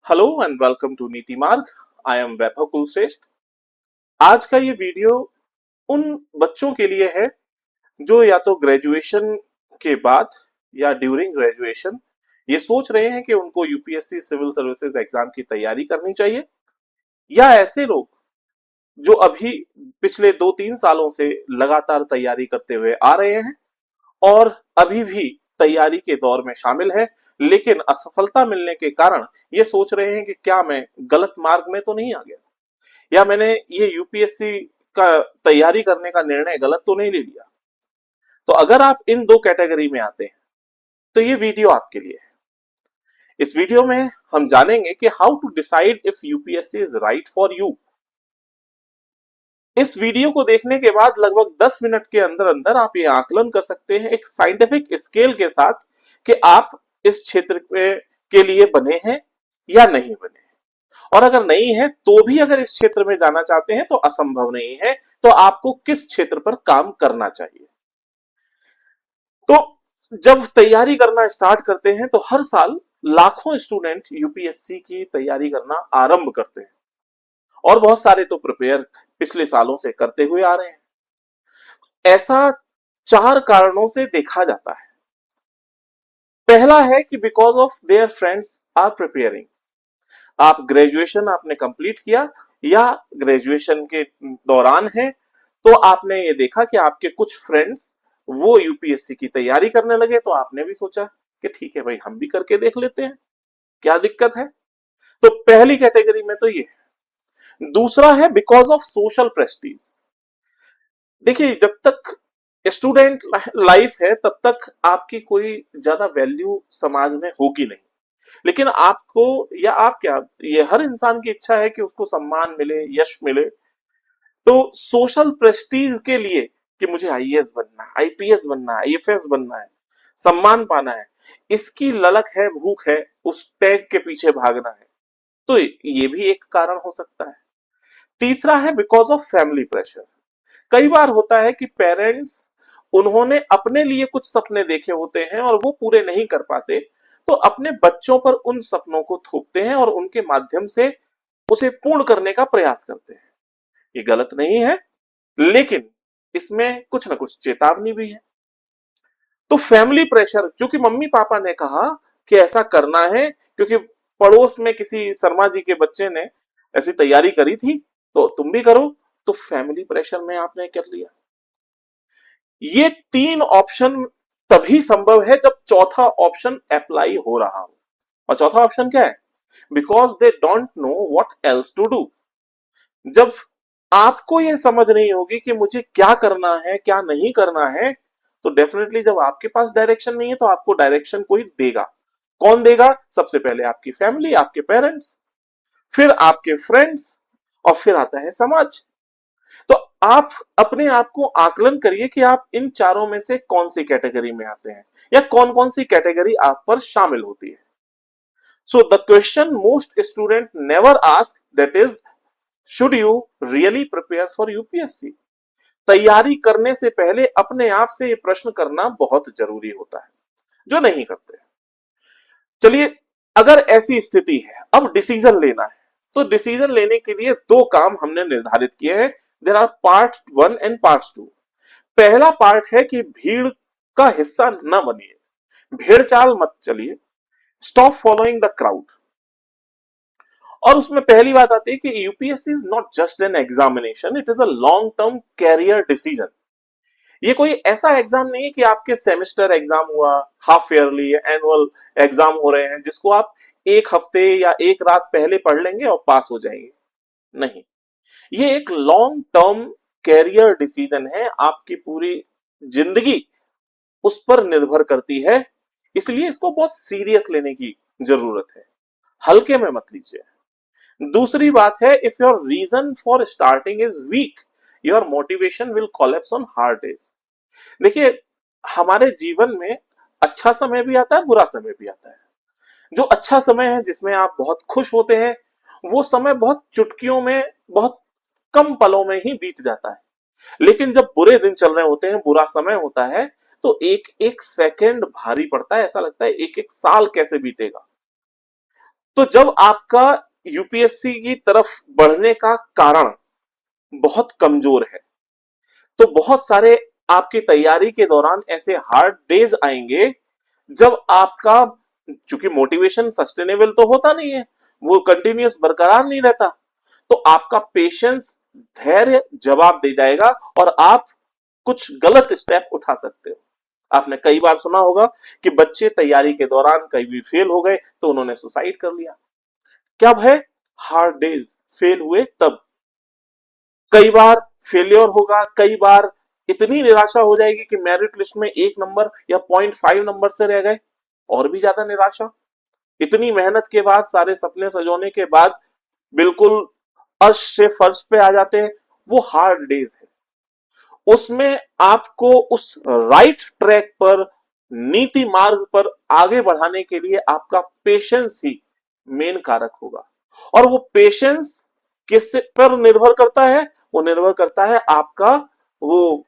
Hello and welcome to नीति मार्ग। I am वैभव कुलश्रेष्ठ। आज का ये वीडियो उन बच्चों के लिए है जो या तो ग्रेजुएशन के बाद या ड्यूरिंग ग्रेजुएशन ये सोच रहे हैं कि उनको यूपीएससी सिविल सर्विसेज एग्जाम की तैयारी करनी चाहिए, या ऐसे लोग जो अभी पिछले 2-3 सालों से लगातार तैयारी करते हुए आ रहे हैं और अभी भी तैयारी के दौर में शामिल है, लेकिन असफलता मिलने के कारण ये सोच रहे हैं कि क्या मैं गलत मार्ग में तो नहीं आ गया, या मैंने ये यूपीएससी का तैयारी करने का निर्णय गलत तो नहीं ले लिया। तो अगर आप इन दो कैटेगरी में आते हैं तो ये वीडियो आपके लिए है। इस वीडियो में हम जानेंगे कि how to decide if UPSC is right for you. इस वीडियो को देखने के बाद लगभग 10 मिनट के अंदर अंदर आप ये आकलन कर सकते हैं एक साइंटिफिक स्केल के साथ कि आप इस क्षेत्र के लिए बने हैं या नहीं बने, और अगर नहीं है तो भी अगर इस क्षेत्र में जाना चाहते हैं तो असंभव नहीं है, तो आपको किस क्षेत्र पर काम करना चाहिए। तो जब तैयारी करना स्टार्ट करते हैं तो हर साल लाखों स्टूडेंट यूपीएससी की तैयारी करना आरंभ करते हैं, और बहुत सारे तो प्रिपेयर पिछले सालों से करते हुए आ रहे हैं। ऐसा 4 कारणों से देखा जाता है। पहला है कि because of their friends are preparing. आप ग्रेजुएशन आपने कंप्लीट किया या ग्रेजुएशन के दौरान है, तो आपने ये देखा कि आपके कुछ फ्रेंड्स वो यूपीएससी की तैयारी करने लगे, तो आपने भी सोचा कि ठीक है भाई, हम भी करके देख लेते हैं, क्या दिक्कत है। तो पहली कैटेगरी में तो ये है। दूसरा है बिकॉज ऑफ सोशल प्रेस्टीज। देखिए, जब तक स्टूडेंट लाइफ है तब तक आपकी कोई ज्यादा वैल्यू समाज में होगी नहीं, लेकिन आपको या आप क्या, ये हर इंसान की इच्छा है कि उसको सम्मान मिले, यश मिले। तो सोशल प्रेस्टीज के लिए कि मुझे आईएएस बनना है, आईपीएस बनना है, आईएफएस बनना है, सम्मान पाना है, इसकी ललक है, भूख है, उस टैग के पीछे भागना है, तो ये भी एक कारण हो सकता है। तीसरा है बिकॉज ऑफ फैमिली प्रेशर। कई बार होता है कि पेरेंट्स, उन्होंने अपने लिए कुछ सपने देखे होते हैं और वो पूरे नहीं कर पाते, तो अपने बच्चों पर उन सपनों को थोपते हैं और उनके माध्यम से उसे पूर्ण करने का प्रयास करते हैं। ये गलत नहीं है, लेकिन इसमें कुछ ना कुछ चेतावनी भी है। तो फैमिली प्रेशर, क्योंकि मम्मी पापा ने कहा कि ऐसा करना है, क्योंकि पड़ोस में किसी शर्मा जी के बच्चे ने ऐसी तैयारी करी थी तो तुम भी करो, तो फैमिली प्रेशर में आपने कर लिया। ये 3 ऑप्शन तभी संभव है जब चौथा ऑप्शन अप्लाई हो रहा हो। और चौथा ऑप्शन क्या है? Because they don't know what else to do. जब आपको ये समझ नहीं होगी कि मुझे क्या करना है, क्या नहीं करना है, तो डेफिनेटली जब आपके पास डायरेक्शन नहीं है तो आपको डायरेक्शन कोई देगा। कौन देगा? सबसे पहले आपकी फैमिली, आपके पेरेंट्स, फिर आपके फ्रेंड्स, और फिर आता है समाज। तो आप अपने आप को आकलन करिए कि आप इन चारों में से कौन सी कैटेगरी में आते हैं, या कौन कौन सी कैटेगरी आप पर शामिल होती है। So the question most student never ask, that is, should you really prepare for UPSC? तैयारी करने से पहले अपने आप से ये प्रश्न करना बहुत जरूरी होता है, जो नहीं करते। चलिए, अगर ऐसी स्थिति है, अब डिसीजन लेना है, तो डिसीजन लेने के लिए 2 काम हमने निर्धारित किए हैं। There are part 1 and part 2। पहला पार्ट है कि भीड़ का हिस्सा न बनिए, भेड़ चाल मत चलिए, स्टॉप फॉलोइंग द क्राउड। और उसमें पहली बात आती है कि UPSC is not just an examination, it is a long term career decision. ये कोई ऐसा एग्जाम नहीं है कि आपके सेमेस्टर एग्जाम हुआ, हाफ ईयरली या एनुअल एग्जाम हो रहे हैं जिसको आप एक हफ्ते या एक रात पहले पढ़ लेंगे और पास हो जाएंगे। नहीं, ये एक लॉन्ग टर्म कैरियर डिसीजन है। आपकी पूरी जिंदगी उस पर निर्भर करती है, इसलिए इसको बहुत सीरियस लेने की जरूरत है, हल्के में मत लीजिए। दूसरी बात है, if your reason for starting is weak, your motivation will collapse on hard days. देखिए, हमारे जीवन में अच्छा समय भी आता है, बुरा समय भी आता है। जो अच्छा समय है, जिसमें आप बहुत खुश होते हैं, वो समय बहुत चुटकियों में, बहुत कम पलों में ही बीत जाता है। लेकिन जब बुरे दिन चल रहे होते हैं, बुरा समय होता है, तो एक एक सेकंड भारी पड़ता है, ऐसा लगता है एक एक साल कैसे बीतेगा। तो जब आपका यूपीएससी की तरफ बढ़ने का कारण बहुत कमजोर है, तो बहुत सारे आपकी तैयारी के दौरान ऐसे हार्ड डेज आएंगे जब आपका, चूंकि मोटिवेशन सस्टेनेबल तो होता नहीं है, वो कंटिन्यूअस बरकरार नहीं रहता, तो आपका पेशेंस, धैर्य जवाब दे जाएगा और आप कुछ गलत स्टेप उठा सकते हो। आपने कई बार सुना होगा कि बच्चे तैयारी के दौरान कई भी फेल हो गए तो उन्होंने सुसाइड कर लिया। क्या है? हार्ड डेज, फेल हुए तब। कई बार फेलियर होगा, कई बार इतनी निराशा हो जाएगी कि मेरिट लिस्ट में 1 नंबर या 0.5 नंबर से रह गए, और भी ज्यादा निराशा। इतनी मेहनत के बाद, सारे सपने सजोने के बाद बिल्कुल अर्श से फर्श पे आ जाते हैं, वो हार्ड डेज है। उसमें आपको उस राइट ट्रैक पर, नीति मार्ग पर आगे बढ़ाने के लिए आपका पेशेंस ही मेन कारक होगा। और वो पेशेंस किस पर निर्भर करता है? वो निर्भर करता है आपका वो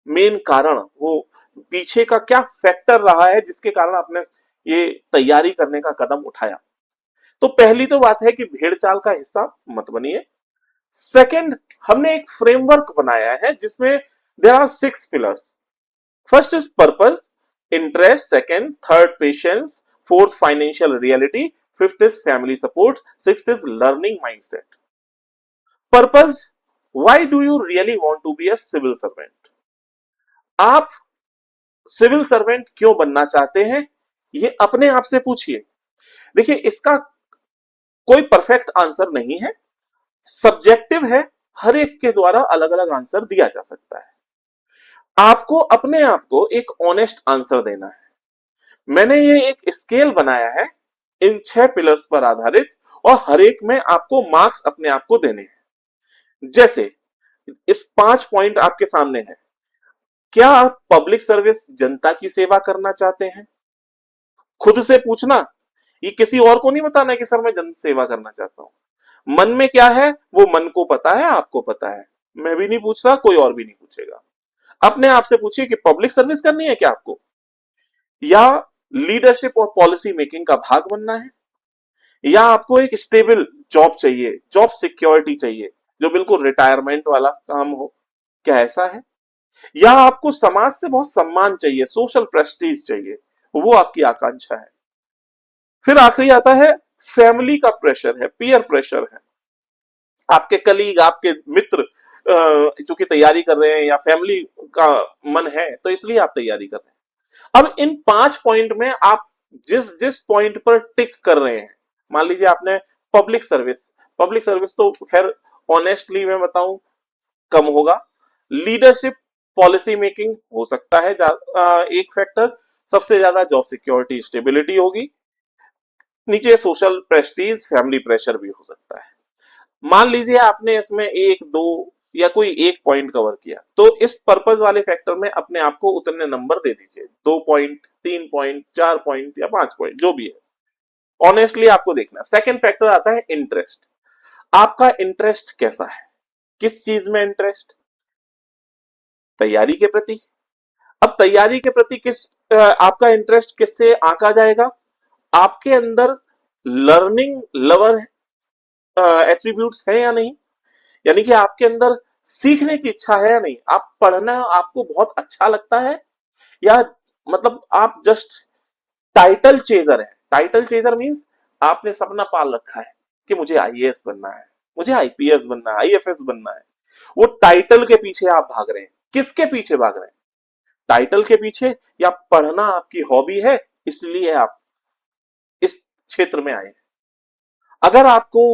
मेन कारण, वो पीछे का क्या फैक्टर रहा है जिसके कारण आपने ये तैयारी करने का कदम उठाया। तो पहली तो बात है कि भेड़ चाल का हिस्सा मत बनिए। सेकंड, हमने एक फ्रेमवर्क बनाया है जिसमें there are 6 pillars. First is purpose, interest, second, third patience, fourth financial reality, fifth is family support, sixth is learning mindset. Purpose, why do you really want to be a civil servant? आप civil servant क्यों बनना चाहते हैं, ये अपने आप से पूछिए। देखिए, इसका कोई परफेक्ट आंसर नहीं है, सब्जेक्टिव है, हर एक के द्वारा अलग अलग आंसर दिया जा सकता है। आपको अपने आप को एक ऑनेस्ट आंसर देना है। मैंने ये एक स्केल बनाया है इन 6 पिलर्स पर आधारित, और हर एक में आपको मार्क्स अपने आप को देने हैं। जैसे इस 5 पॉइंट आपके सामने है। क्या आप पब्लिक सर्विस, जनता की सेवा करना चाहते हैं? खुद से पूछना, ये किसी और को नहीं बताना कि सर मैं जन सेवा करना चाहता हूं। मन में क्या है वो मन को पता है, आपको पता है, मैं भी नहीं पूछ रहा, कोई और भी नहीं पूछेगा। अपने आप से पूछिए कि पब्लिक सर्विस करनी है क्या आपको, या लीडरशिप और पॉलिसी मेकिंग का भाग बनना है, या आपको एक स्टेबल जॉब चाहिए, जॉब सिक्योरिटी चाहिए जो बिल्कुल रिटायरमेंट वाला काम हो, क्या ऐसा है? या आपको समाज से बहुत सम्मान चाहिए, सोशल प्रेस्टीज चाहिए, वो आपकी आकांक्षा है। फिर आखिरी आता है फैमिली का प्रेशर है, पीयर प्रेशर है, आपके कलीग, आपके मित्र जो कि तैयारी कर रहे हैं, या फैमिली का मन है तो इसलिए आप तैयारी कर रहे हैं। अब इन 5 पॉइंट में आप जिस जिस पॉइंट पर टिक कर रहे हैं, मान लीजिए आपने पब्लिक सर्विस, पब्लिक सर्विस तो खैर ऑनेस्टली मैं बताऊं कम होगा। लीडरशिप, पॉलिसी मेकिंग हो सकता है एक फैक्टर, सबसे ज्यादा जॉब सिक्योरिटी, स्टेबिलिटी होगी, नीचे सोशल प्रेस्टीज, फैमिली प्रेशर भी हो सकता है। मान लीजिए आपने इसमें एक दो या कोई एक पॉइंट कवर किया, तो इस पर्पस वाले फैक्टर में अपने आप को उतने नंबर दे दीजिए, 2 पॉइंट, 3 पॉइंट, 4 पॉइंट या 5 पॉइंट, जो भी है। ऑनेस्टली आपको देखना। सेकंड फैक्टर आता है इंटरेस्ट। आपका इंटरेस्ट कैसा है, किस चीज में इंटरेस्ट? तैयारी के प्रति। अब तैयारी के प्रति आपका इंटरेस्ट किससे आंका जाएगा? आपके अंदर लर्निंग लवर एट्रीब्यूट्स है या नहीं, यानी कि आपके अंदर सीखने की इच्छा है या नहीं, आप पढ़ना आपको बहुत अच्छा लगता है, या मतलब आप जस्ट टाइटल चेजर है। टाइटल चेजर मींस आपने सपना पाल रखा है कि मुझे आईएएस बनना है, मुझे आईपीएस बनना है, आईएफएस बनना है, वो टाइटल के पीछे आप भाग रहे हैं। किसके पीछे भाग रहे हैं? टाइटल के पीछे, या पढ़ना आपकी हॉबी है इसलिए आप इस क्षेत्र में आए? अगर आपको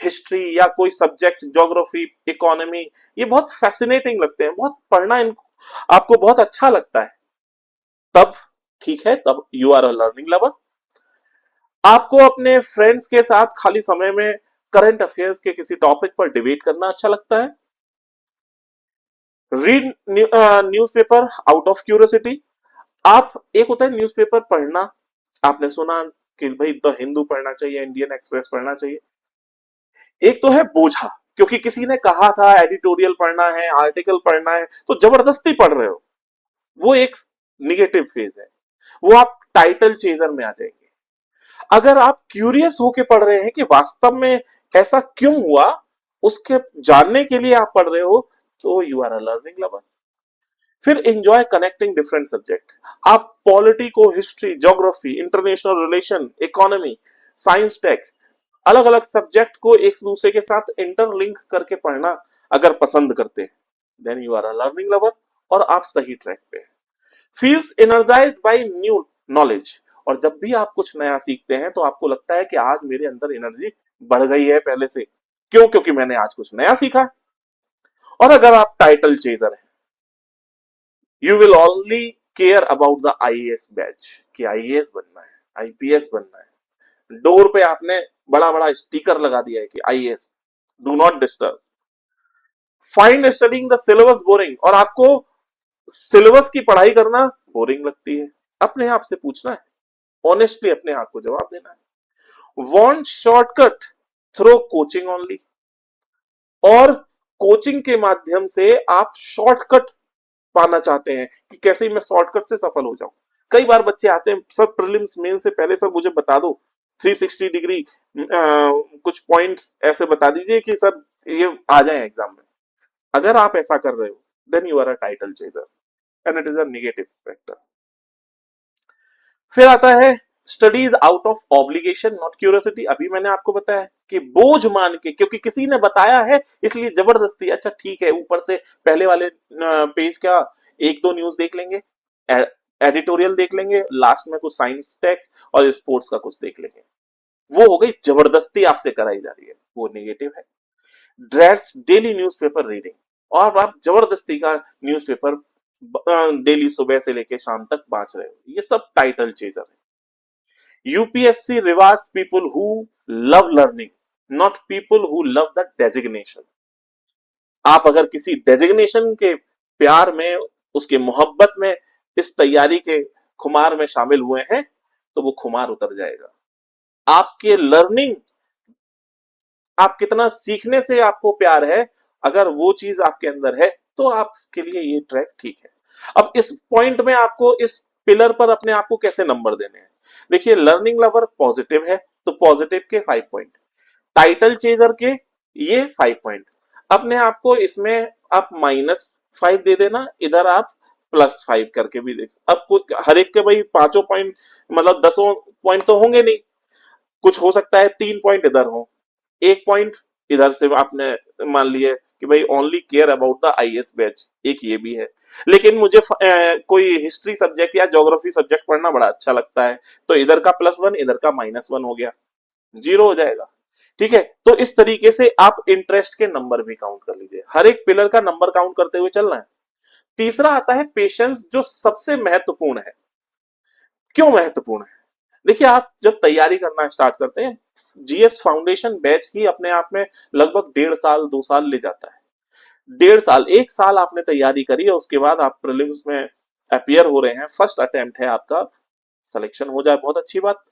हिस्ट्री या कोई सब्जेक्ट, ज्योग्राफी, इकोनॉमी, ये बहुत फैसिनेटिंग लगते हैं, बहुत पढ़ना इनको आपको बहुत अच्छा लगता है, तब ठीक है, तब you are a learning lover. आपको अपने फ्रेंड्स के साथ खाली समय में करंट अफेयर्स के किसी टॉपिक पर डिबेट करना अच्छा लगता है। Read newspaper out of curiosity. आप, एक होता है न्यूज़पेपर पढ़ना, आपने सुना कि भाई द हिंदू पढ़ना चाहिए, इंडियन एक्सप्रेस पढ़ना चाहिए। एक तो है बोझा, क्योंकि किसी ने कहा था एडिटोरियल पढ़ना है, आर्टिकल पढ़ना है, तो जबरदस्ती पढ़ रहे हो, वो एक निगेटिव फेज है, वो आप टाइटल चेजर में आ जाएंगे। अगर आप क्यूरियस होके पढ़ रहे हैं कि वास्तव में ऐसा क्यों हुआ, उसके जानने के लिए आप पढ़ रहे हो, तो you are a learning lover. फिर एंजॉय कनेक्टिंग डिफरेंट सब्जेक्ट। आप पॉलिटी को history, geography, international relation, economy, science, tech, अलग अलग सब्जेक्ट को एक दूसरे के साथ इंटरलिंक करके पढ़ना अगर पसंद करते हैं, then you are a learning lover और आप सही ट्रैक पे हैं। Feels energised by new knowledge. और जब भी आप कुछ नया सीखते हैं तो आपको लगता है कि आज मेरे अंदर एनर्जी बढ़ गई है पहले से। क्यों? क्योंकि मैंने आज कुछ नया सीखा। और अगर आप टाइटल चेजर हैं, you will only care about the IAS batch, कि आईएएस बनना है, आईपीएस बनना है। डोर पे आपने बड़ा बड़ा स्टिकर लगा दिया है कि IAS, do not disturb. Find studying the syllabus boring. और आपको सिलेबस की पढ़ाई करना बोरिंग लगती है। अपने आप से पूछना है, ऑनेस्टली अपने आप को जवाब देना है। Want shortcut through coaching only. और कोचिंग के माध्यम से आप शॉर्टकट पाना चाहते हैं कि कैसे मैं शॉर्टकट से सफल हो जाऊं। कई बार बच्चे आते हैं, सब प्रीलिम्स मेन से पहले सर मुझे बता दो 360 डिग्री कुछ पॉइंट्स ऐसे बता दीजिए कि सर ये आ जाए एग्जाम में। अगर आप ऐसा कर रहे हो, then you are a title chaser and it is a negative factor. फिर आता है studies out of obligation not curiosity. अभी मैंने आपको बताया कि बोझ मान के, क्योंकि किसी ने बताया है इसलिए जबरदस्ती, अच्छा ठीक है ऊपर से पहले वाले पेज का एक दो न्यूज देख लेंगे, एडिटोरियल देख लेंगे, लास्ट में कुछ साइंस टेक और स्पोर्ट्स का कुछ देख लेंगे। वो हो गई जबरदस्ती आपसे कराई जा रही है, वो नेगेटिव है। Dreads daily newspaper reading. और आप जबरदस्ती का न्यूज़पेपर डेली सुबह से लेकर शाम तक बांच रहे हो, ये सब टाइटल चेजर है। UPSC rewards people who love learning, not people who love the designation. आप अगर किसी डेजिग्नेशन के प्यार में, उसके मोहब्बत में, इस तैयारी के खुमार में शामिल हुए हैं, तो वो खुमार उतर जाएगा। आपके लर्निंग, आप कितना सीखने से आपको प्यार है, अगर वो चीज आपके अंदर है तो आपके लिए ये ट्रैक ठीक है। अब इस पॉइंट में आपको इस पिलर पर अपने आप को कैसे नंबर देने हैं। देखिए, लर्निंग लवर पॉजिटिव है तो पॉजिटिव के 5 पॉइंट, टाइटल चेजर के ये 5 पॉइंट। अपने आप को इसमें आप -5 दे देना, इधर आप +5 करके भी देख। अब हर एक के भाई पांचों पॉइंट, मतलब 10 पॉइंट तो होंगे नहीं, कुछ हो सकता है 3 पॉइंट इधर हो, 1 पॉइंट इधर से आपने मान लिए कि भाई only care about the IAS batch, एक ये भी है। लेकिन मुझे कोई हिस्ट्री सब्जेक्ट या ज्योग्राफी सब्जेक्ट पढ़ना बड़ा अच्छा लगता है, तो इधर का +1 इधर का -1 हो गया, 0 हो जाएगा। ठीक है, तो इस तरीके से आप इंटरेस्ट के नंबर भी काउंट कर लीजिए, हर एक पिलर का नंबर काउंट करते हुए चलना है। तीसरा आता है पेशेंस, जो सबसे महत्वपूर्ण है। क्यों महत्वपूर्ण है? देखिए, आप जब तैयारी करना स्टार्ट करते हैं, जीएस फाउंडेशन बैच ही अपने आप में लगभग 1.5 साल 2 साल ले जाता है। 1.5 साल, 1 साल आपने तैयारी करी है, उसके बाद आप प्रीलिम्स में अपियर हो रहे हैं, फर्स्ट अटेम्प्ट है आपका, सिलेक्शन हो जाए बहुत अच्छी बात,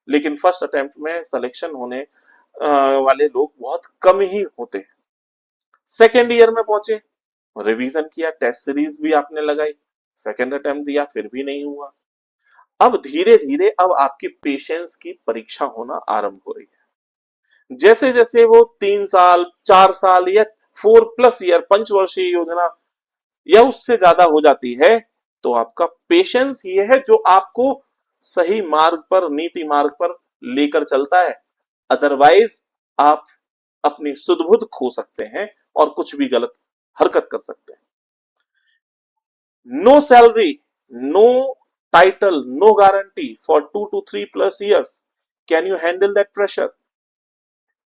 लेकिन फर्स्ट अटेम्प्ट में सिलेक्शन होने वाले लोग बहुत कम ही होते हैं। सेकेंड ईयर में पहुंचे, रिवीजन किया, टेस्ट सीरीज भी आपने लगाई, सेकेंड अटेम्प्ट दिया, फिर भी नहीं हुआ। अब धीरे धीरे अब आपकी पेशेंस की परीक्षा होना आरंभ हो रही है। जैसे जैसे वो 3 साल 4 साल या 4+ ईयर, पंचवर्षीय योजना या उससे ज्यादा हो जाती है, तो आपका पेशेंस ये है जो आपको सही मार्ग पर, नीति मार्ग पर लेकर चलता है। अदरवाइज आप अपनी सुध-बुध खो सकते हैं और कुछ भी गलत हरकत कर सकते हैं। No salary, no title, no guarantee for 2 to 3+ years. Can you handle that pressure?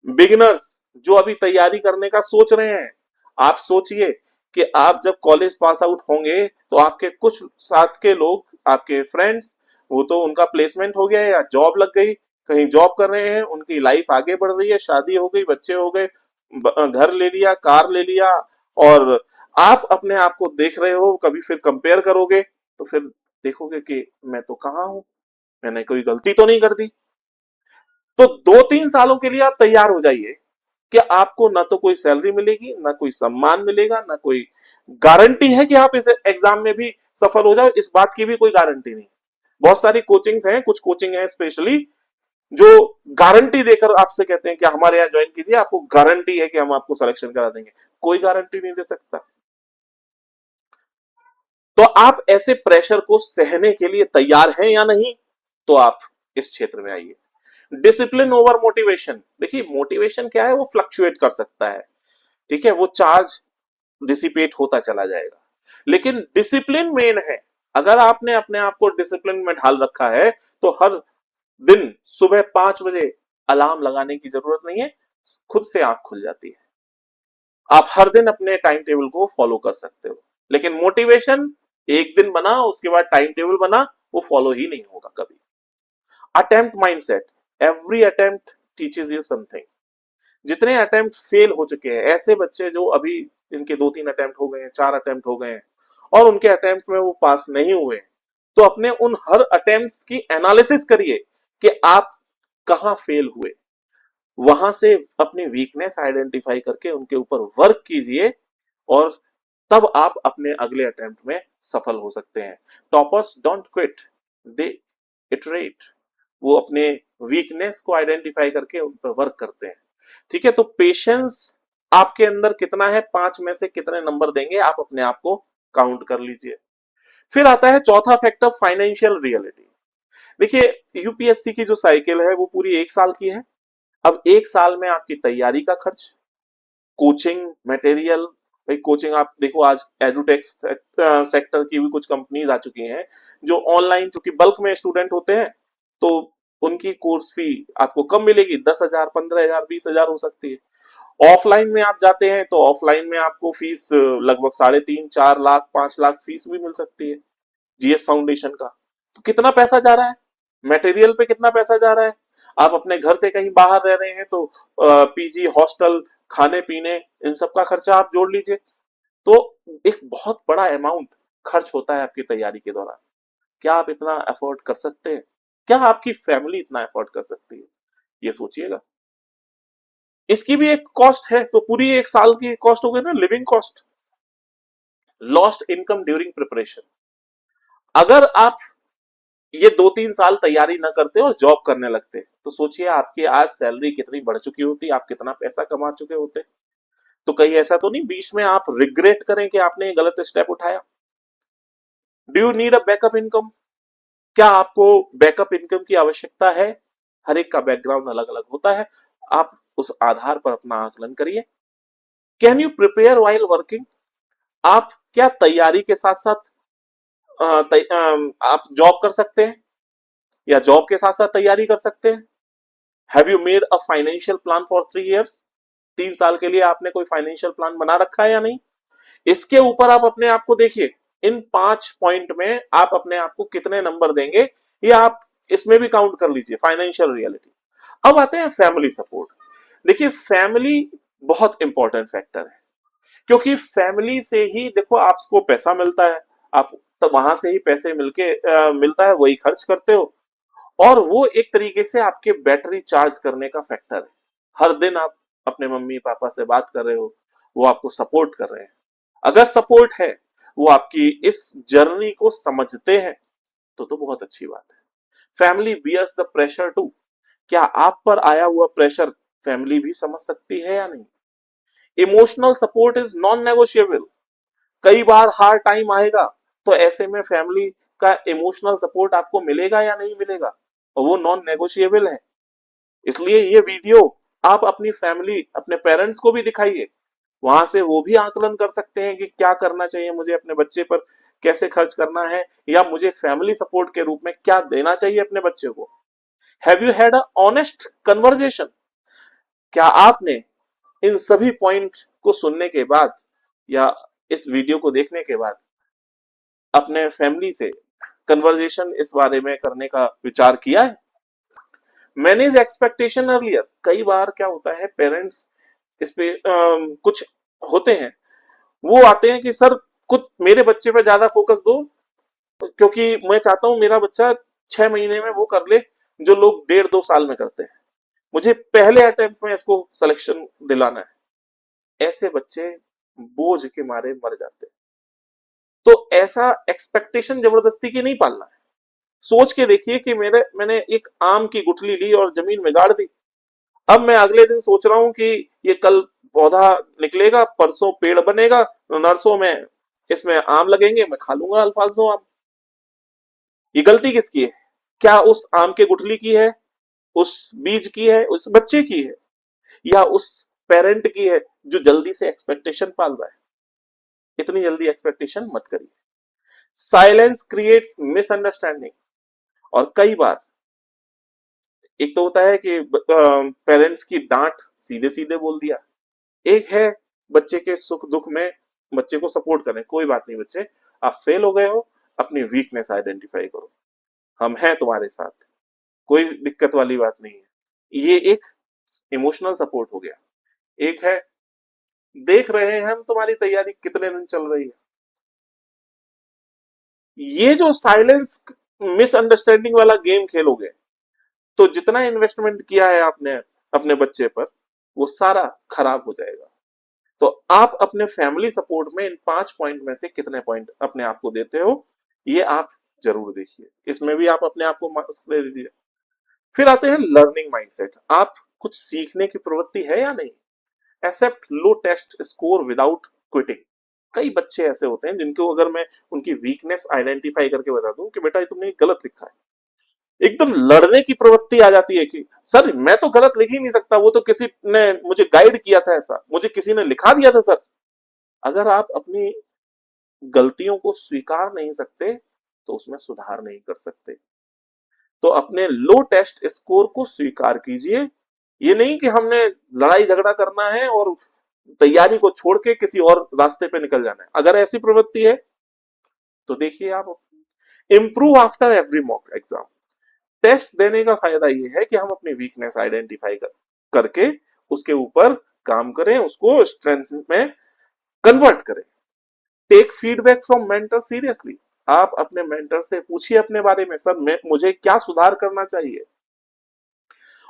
Beginners जो अभी तैयारी करने का सोच रहे हैं, आप सोचिए कि आप जब कॉलेज पास आउट होंगे तो आपके कुछ साथ के लोग, आपके फ्रेंड्स, वो तो उनका प्लेसमेंट हो गया या जॉब लग गई, कहीं जॉब कर रहे हैं, उनकी लाइफ आगे बढ़ रही है, शादी हो गई, बच्चे हो गए, घर ले लिया, कार ले लिया, और आप अपने आप को देख रहे हो। कभी फिर कंपेयर करोगे तो फिर देखोगे कि मैं तो कहाँ हूं, मैंने कोई गलती तो नहीं कर दी। तो 2-3 सालों के लिए आप तैयार हो जाइए कि आपको ना तो कोई सैलरी मिलेगी, ना कोई सम्मान मिलेगा, ना कोई गारंटी है कि आप इस एग्जाम में भी सफल हो जाओ, इस बात की भी कोई गारंटी नहीं। बहुत सारी कोचिंग्स हैं, कुछ कोचिंग है स्पेशली जो गारंटी देकर आपसे कहते हैं कि हमारे यहाँ ज्वाइन कीजिए, आपको गारंटी है कि हम आपको सिलेक्शन करा देंगे, कोई गारंटी नहीं दे सकता। तो आप ऐसे प्रेशर को सहने के लिए तैयार हैं या नहीं, तो आप इस क्षेत्र में आइए। डिसिप्लिन ओवर मोटिवेशन, देखिए मोटिवेशन क्या है, वो फ्लक्चुएट कर सकता है, ठीक है, वो चार्ज डिसिपेट होता चला जाएगा, लेकिन डिसिप्लिन मेन है। अगर आपने अपने आप को डिसिप्लिन में ढाल रखा है, तो हर दिन सुबह 5 बजे अलार्म लगाने की जरूरत नहीं है, खुद से आंख खुल जाती है। आप हर दिन अपने टाइम टेबल को फॉलो कर सकते हो, लेकिन मोटिवेशन एक दिन बना, उसके बाद टाइम टेबल बना, वो फॉलो ही नहीं होगा कभी। Attempt mindset, every attempt teaches you something. जितने अटेम्प्ट फेल हो चुके हैं, ऐसे बच्चे जो अभी इनके 2-3 अटेम्प्ट हो गए हैं, 4 अटेम्प्ट हो गए हैं और उनके अटेम्प्ट में वो पास नहीं हुए, तो अपने उन हर अटेम्प्ट्स की एनालिसिस करिए कि आप कहां फेल हुए, वहां से अपनी वीकनेस आइडेंटिफाई करके उनके ऊपर वर्क कीजिए, और तब आप अपने अगले अटेम्प्ट में सफल हो सकते हैं। Toppers don't quit, they iterate. वो अपने वीकनेस को आइडेंटिफाई करके उन पर वर्क करते हैं, ठीक है। तो पेशेंस आपके अंदर कितना है, 5 में से कितने नंबर देंगे, आप अपने आप को काउंट कर लीजिए। फिर आता है चौथा फैक्टर, फाइनेंशियल रियलिटी। देखिए यूपीएससी की जो साइकिल है वो पूरी 1 साल की है। अब 1 साल में आपकी तैयारी का खर्च, कोचिंग मटेरियल, भाई कोचिंग आप देखो आज एडुटेक सेक्टर की भी कुछ कंपनीज आ चुकी हैं जो ऑनलाइन, चूंकि बल्क में स्टूडेंट होते हैं, तो उनकी कोर्स फी आपको कम मिलेगी, 10,000, 15,000, 20,000 हो सकती है। ऑफलाइन में आप जाते हैं तो ऑफलाइन में आपको फीस लगभग 3.5, 4 लाख, 5 लाख फीस भी मिल सकती है जीएस फाउंडेशन का। तो कितना पैसा जा रहा है, मटेरियल पे कितना पैसा जा रहा है। आप अपने घर से कहीं बाहर रह रहे हैं तो पीजी, हॉस्टल, खाने पीने, इन सब का खर्चा आप जोड़ लीजिए, तो एक बहुत बड़ा अमाउंट खर्च होता है आपकी तैयारी के दौरान। क्या आप इतना अफोर्ड कर सकते हैं, क्या आपकी फैमिली इतना अफोर्ड कर सकती है, ये सोचिएगा। इसकी भी एक कॉस्ट है, तो पूरी 1 साल की कॉस्ट हो गई ना, living cost. Lost income during preparation, अगर आप ये 2-3 साल तैयारी ना करते और जॉब करने लगते, तो सोचिए आपकी आज सैलरी कितनी बढ़ चुकी होती, आप कितना पैसा कमा चुके होते। तो कहीं ऐसा तो नहीं बीच में आप रिग्रेट करें कि आपने गलत स्टेप उठाया। Do you need a backup income, क्या आपको बैकअप इनकम की आवश्यकता है। हर एक का बैकग्राउंड अलग अलग होता है, आप उस आधार पर अपना आकलन करिए। Can you prepare while working, आप क्या तैयारी के साथ साथ आप जॉब कर सकते हैं, या जॉब के साथ साथ तैयारी कर सकते हैं। Have you made a financial plan for 3 years, 3 साल के लिए आपने कोई फाइनेंशियल प्लान बना रखा है या नहीं। इसके ऊपर आप अपने आप को देखिए, इन 5 पॉइंट में आप अपने आप को कितने नंबर देंगे, ये आप इसमें भी काउंट कर लीजिए, फाइनेंशियल रियलिटी। अब आते हैं फैमिली सपोर्ट। देखिए फैमिली बहुत इंपॉर्टेंट फैक्टर है, क्योंकि फैमिली से ही देखो आपको पैसा मिलता है, आप तो वहां से ही पैसे मिलता है, वही खर्च करते हो, और वो एक तरीके से आपके बैटरी चार्ज करने का फैक्टर है। हर दिन आप अपने मम्मी पापा से बात कर रहे हो, वो आपको सपोर्ट कर रहे हैं। अगर सपोर्ट है, वो आपकी इस जर्नी को समझते हैं, तो बहुत अच्छी बात है। Family bears the pressure too, क्या आप पर आया हुआ प्रेशर फैमिली भी समझ सकती है या नहीं। Emotional support is non negotiable, कई बार हार्ड टाइम आएगा, तो ऐसे में फैमिली का इमोशनल सपोर्ट आपको मिलेगा या नहीं मिलेगा, और वो नॉन नेगोशिएबल है। इसलिए ये वीडियो आप अपनी फैमिली, अपने पेरेंट्स को भी दिखाइए, वहां से वो भी आकलन कर सकते हैं कि क्या करना चाहिए मुझे अपने बच्चे पर, कैसे खर्च करना है, या मुझे फैमिली सपोर्ट के रूप में क्या देना चाहिए अपने बच्चे को। Have you had a honest conversation, क्या आपने इन सभी पॉइंट को सुनने के बाद या इस वीडियो को देखने के बाद अपने फैमिली से कन्वर्जेशन इस बारे में करने का विचार किया है। मैनेज एक्सपेक्टेशन अर्लियर, कई बार क्या होता है पेरेंट्स इस पे कुछ होते हैं, वो आते हैं कि सर कुछ मेरे बच्चे पे ज्यादा फोकस दो, क्योंकि मैं चाहता हूं मेरा बच्चा 6 महीने में वो कर ले जो लोग 1.5-2 साल में करते हैं, मुझे पहले अटेम्प्ट में इसको सिलेक्शन दिलाना है। ऐसे बच्चे बोझ के मारे मर जाते हैं। तो ऐसा एक्सपेक्टेशन जबरदस्ती की नहीं पालना है। सोच के देखिए कि मैंने एक आम की गुठली ली और जमीन में गाड़ दी। अब मैं अगले दिन सोच रहा हूं कि ये कल पौधा निकलेगा, परसों पेड़ बनेगा, नरसों में इसमें आम लगेंगे, मैं खा लूंगा अल्फांसो आम। ये गलती किसकी है? क्या उस आम के गुठली की है, उस बीज की है, उस बच्चे की है, या उस पेरेंट की है जो जल्दी से एक्सपेक्टेशन पाल रहा है? इतनी जल्दी एक्सपेक्टेशन मत करिए। Silence creates misunderstanding. और कई बार एक तो होता है कि पेरेंट्स की डांट सीधे सीधे बोल दिया, एक है बच्चे के सुख दुख में बच्चे को सपोर्ट करें, कोई बात नहीं बच्चे, आप फेल हो गए हो, अपनी वीकनेस आइडेंटिफाई करो, हम हैं तुम्हारे साथ, कोई दिक्कत वाली बात नहीं है। ये एक इमोशनल सपोर्ट हो गया। एक है देख रहे हैं हम तुम्हारी तैयारी कितने दिन चल रही है। ये जो साइलेंस मिसअंडरस्टैंडिंग वाला गेम खेलोगे तो जितना इन्वेस्टमेंट किया है आपने अपने बच्चे पर वो सारा खराब हो जाएगा। तो आप अपने फैमिली सपोर्ट में इन 5 पॉइंट में से कितने पॉइंट अपने आप को देते हो, ये आप जरूर देखिए। इसमें भी आप अपने आप को मार्क्स दे दीजिए। फिर आते हैं लर्निंग माइंडसेट। आप कुछ सीखने की प्रवृत्ति है या नहीं? एक्सेप्ट लो टेस्ट स्कोर विदाउट क्विटिंग। कई बच्चे ऐसे होते हैं जिनको अगर मैं उनकी वीकनेस आइडेंटिफाई करके बता दूं कि बेटा ये तुमने गलत लिखा है, एकदम लड़ने की प्रवृत्ति आ जाती है कि सर मैं तो गलत लिख ही नहीं सकता, वो तो किसी ने मुझे गाइड किया था, ऐसा मुझे किसी ने लिखा दिया था सर। अगर आप अपनी गलतियों को स्वीकार नहीं सकते तो उसमें सुधार नहीं कर सकते। तो अपने लो टेस्ट स्कोर को स्वीकार कीजिए। ये नहीं कि हमने लड़ाई झगड़ा करना है और तैयारी को छोड़ के किसी और रास्ते पे निकल जाना है। अगर ऐसी प्रवृत्ति है तो देखिए आप improve after every mock exam. Test देने का फायदा ये है कि हम अपनी वीकनेस आइडेंटिफाई करके उसके ऊपर काम करें, उसको स्ट्रेंथ में कन्वर्ट करें। Take feedback from mentor seriously. आप अपने मेंटर से पूछिए अपने बारे में, सर मैं मुझे क्या सुधार करना चाहिए।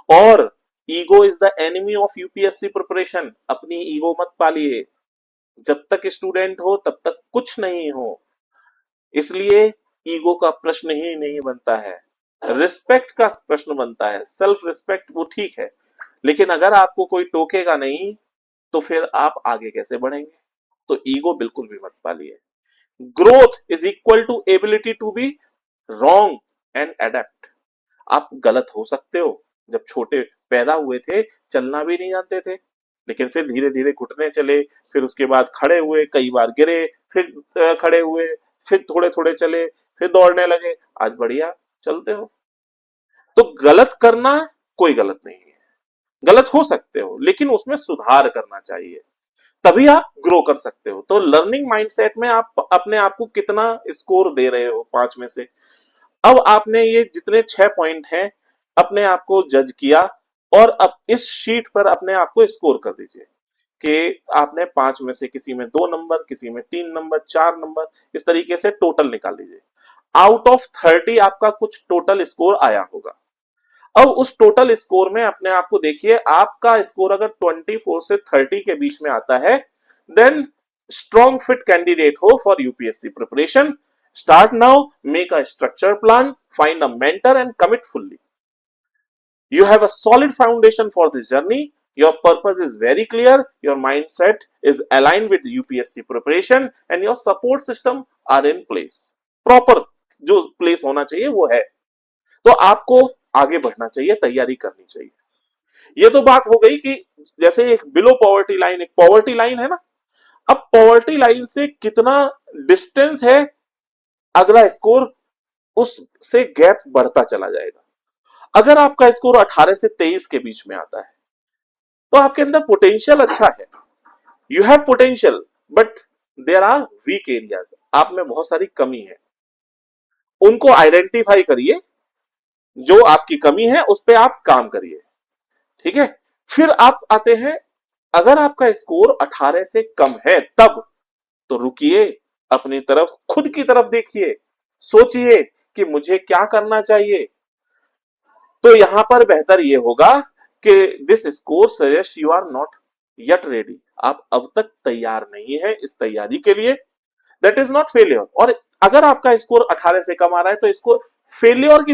और ego is the enemy of UPSC preparation. अपनी ईगो मत पालिए। जब तक स्टूडेंट हो तब तक कुछ नहीं हो, इसलिए ईगो का प्रश्न ही नहीं बनता है, रिस्पेक्ट का प्रश्न बनता है। सेल्फ रिस्पेक्ट वो ठीक है, लेकिन अगर आपको कोई टोकेगा नहीं तो फिर आप आगे कैसे बढ़ेंगे? तो ईगो बिल्कुल भी मत पालिए। Growth is equal to ability to be wrong and adapt. आप गलत हो सकते हो। जब छोटे पैदा हुए थे चलना भी नहीं जानते थे, लेकिन फिर धीरे धीरे घुटने चले, फिर उसके बाद खड़े हुए, कई बार गिरे, फिर खड़े हुए, फिर थोड़े थोड़े चले, फिर दौड़ने लगे, आज बढ़िया चलते हो। तो गलत करना कोई गलत नहीं है, गलत हो सकते हो लेकिन उसमें सुधार करना चाहिए, तभी आप ग्रो कर सकते हो। तो लर्निंग माइंडसेट में आप अपने आप को कितना स्कोर दे रहे हो 5 में से? अब आपने ये जितने 6 पॉइंट हैं अपने आप को जज किया और अब इस शीट पर अपने आप को स्कोर कर दीजिए कि आपने 5 में से किसी में 2 नंबर, किसी में 3 नंबर, 4 नंबर, इस तरीके से टोटल निकाल लीजिए। आउट ऑफ 30 आपका कुछ टोटल स्कोर आया होगा। अब उस टोटल स्कोर में अपने आप को देखिए, आपका स्कोर अगर 24 से 30 के बीच में आता है देन स्ट्रॉन्ग फिट कैंडिडेट हो for UPSC preparation. Start now, make a structure plan, find a mentor and commit fully. You have a solid foundation for this journey. Your purpose is very clear. Your mindset is aligned with UPSC preparation and your support system are in place. Proper जो place होना चाहिए वो है। तो आपको आगे बढ़ना चाहिए, तैयारी करनी चाहिए। ये तो बात हो गई कि जैसे एक बिलो पॉवर्टी लाइन, एक पॉवर्टी लाइन है ना, अब पॉवर्टी लाइन से कितना डिस्टेंस है अगला स्कोर, उससे गैप बढ़ता चला जाएगा। अगर आपका स्कोर 18 से 23 के बीच में आता है तो आपके अंदर पोटेंशियल अच्छा है, you have potential, but there are weak areas. आप में बहुत सारी कमी है, उनको आइडेंटिफाई करिए, जो आपकी कमी है उस पर आप काम करिए। ठीक है, फिर आप आते हैं, अगर आपका स्कोर 18 से कम है तब तो रुकिए, अपनी तरफ, खुद की तरफ देखिए, सोचिए कि मुझे क्या करना चाहिए। तो यहां पर बेहतर यह होगा कि this score suggest you are not yet ready. आप अब तक तैयार नहीं है इस तैयारी के लिए, दैट इज नॉट फेलियर। और अगर आपका स्कोर 18 से कम आ रहा है तो इसको फेल्योर की